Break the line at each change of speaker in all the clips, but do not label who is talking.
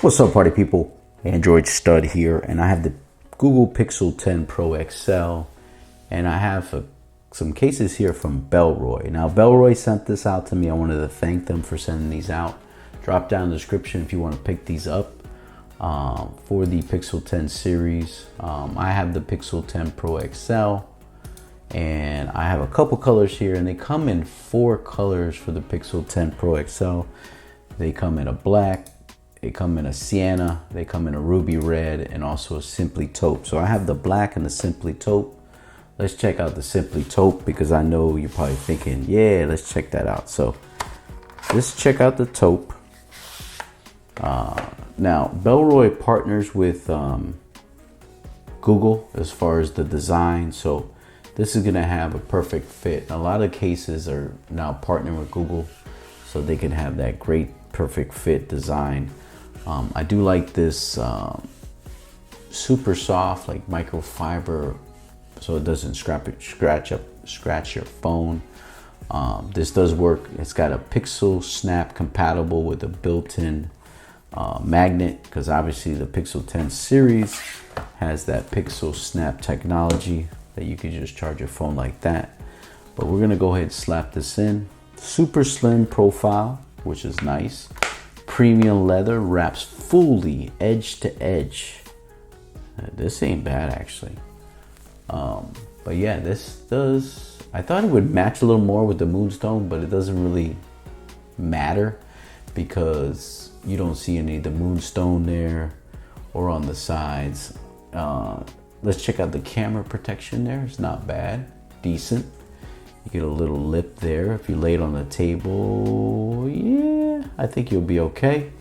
What's up, party people? Android Stud here, and I have the Google Pixel 10 Pro XL, and I have some cases here from Bellroy. Now, Bellroy sent this out to me. I wanted to thank them for sending these out. Drop down in the description if you want to pick these up for the Pixel 10 series. I have the Pixel 10 Pro XL, and I have a couple colors here, and they come in 4 colors for the Pixel 10 Pro XL. They come in a black, they come in a sienna, they come in a ruby red, and also a simply taupe. So I have the black and the simply taupe. Let's check out the simply taupe, because I know you're probably thinking, yeah, let's check that out. So let's check out the taupe. Now, Bellroy partners with Google as far as the design. So this is gonna have a perfect fit. A lot of cases are now partnering with Google, so they can have that great perfect fit design. I do like this super soft, like microfiber, so it doesn't scratch your phone. This does work. It's got a Pixel Snap compatible with a built-in magnet, because obviously the Pixel 10 series has that Pixel Snap technology that you can just charge your phone like that. But we're gonna go ahead and slap this in. Super slim profile, which is nice. Premium leather, wraps fully edge to edge. This ain't bad actually. But yeah, this does, I thought it would match a little more with the Moonstone, but it doesn't really matter because you don't see any of the Moonstone there or on the sides. Let's check out the camera protection there. It's not bad, decent. You get a little lip there if you lay it on the table. Yeah, I think you'll be okay.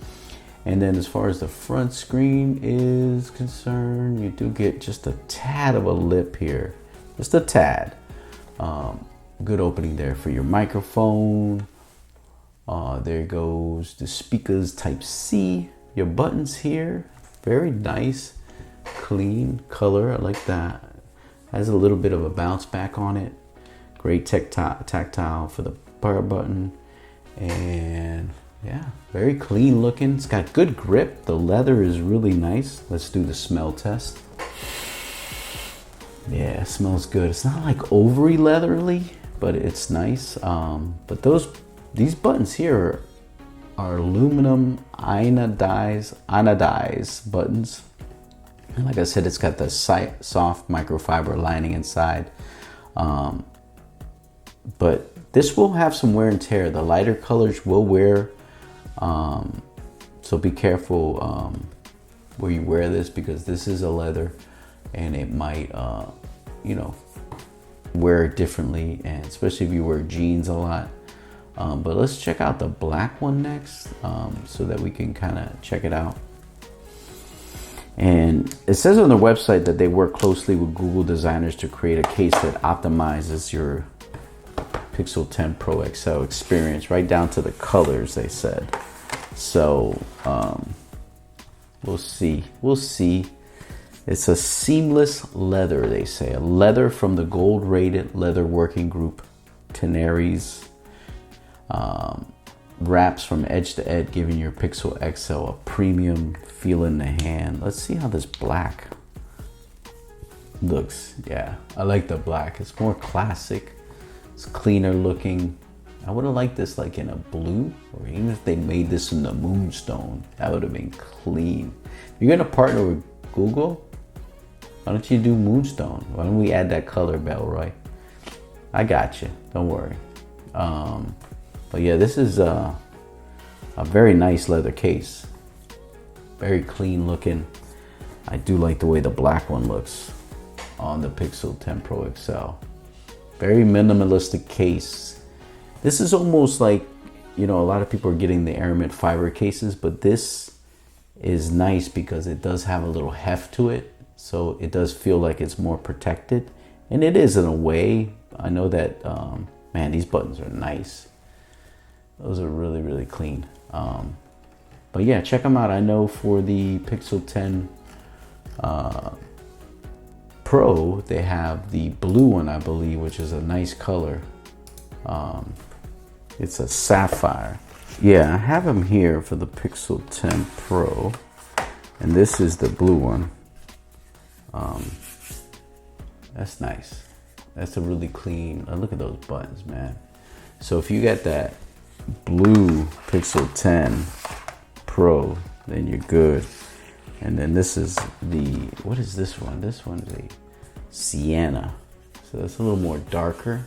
And then as far as the front screen is concerned, you do get just a tad of a lip here. Just a tad. Good opening there for your microphone. There goes the speakers type C. Your buttons here, very nice, clean color. I like that. Has a little bit of a bounce back on it. Great tactile for the power button, and yeah, very clean looking. It's got good grip. The leather is really nice. Let's do the smell test. Yeah, it smells good. It's not like overly leathery, but it's nice. But these buttons here are aluminum anodized buttons. And like I said, it's got the soft microfiber lining inside. But this will have some wear and tear. The lighter colors will wear, so be careful where you wear this, because this is a leather and it might wear differently, and especially if you wear jeans a lot. But let's check out the black one next, so that we can kind of check it out. And it says on their website that they work closely with Google designers to create a case that optimizes your Pixel 10 Pro XL experience, right down to the colors, they said. So we'll see. It's a seamless leather, they say. A leather from the gold rated leather working group Tenaries. Wraps from edge to edge, giving your Pixel XL a premium feel in the hand. Let's see how this black looks. Yeah, I like the black. It's more classic. It's cleaner looking. I would have liked this like in a blue, or even if they made this in the Moonstone, that would have been clean. If you're gonna partner with Google, why don't you do Moonstone? Why don't we add that color, Bellroy? I got you, don't worry. But yeah, this is a very nice leather case. Very clean looking. I do like the way the black one looks on the Pixel 10 Pro XL. Very minimalistic case. This is almost like, a lot of people are getting the Aramid fiber cases, but this is nice because it does have a little heft to it. So it does feel like it's more protected. And it is in a way. I know that, man, these buttons are nice. Those are really, really clean. But yeah, check them out. I know for the Pixel 10 Pro, they have the blue one, I believe, which is a nice color. It's a sapphire. Yeah, I have them here for the Pixel 10 Pro. And this is the blue one. That's nice. That's a really clean, look at those buttons, man. So if you got that blue Pixel 10 Pro, then you're good. And then this is the, what is this one? This one's a Sienna. So it's a little more darker.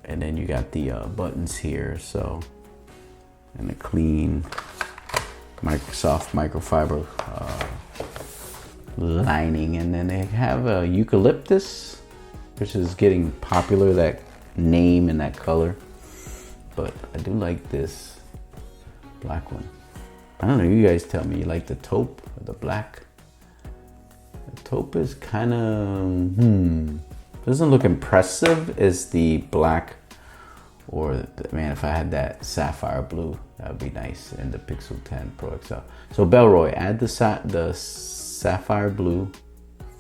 And then you got the buttons here, so, and a clean Microsoft microfiber lining. And then they have a eucalyptus, which is getting popular, that name and that color. But I do like this black one. I don't know, you guys tell me, you like the taupe or the black? The taupe is kind of, doesn't look impressive as the black, or man, if I had that sapphire blue, that would be nice in the Pixel 10 Pro XL. So Bellroy, add the sapphire blue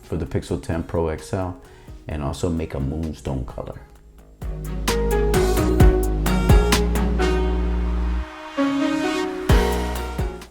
for the Pixel 10 Pro XL, and also make a moonstone color.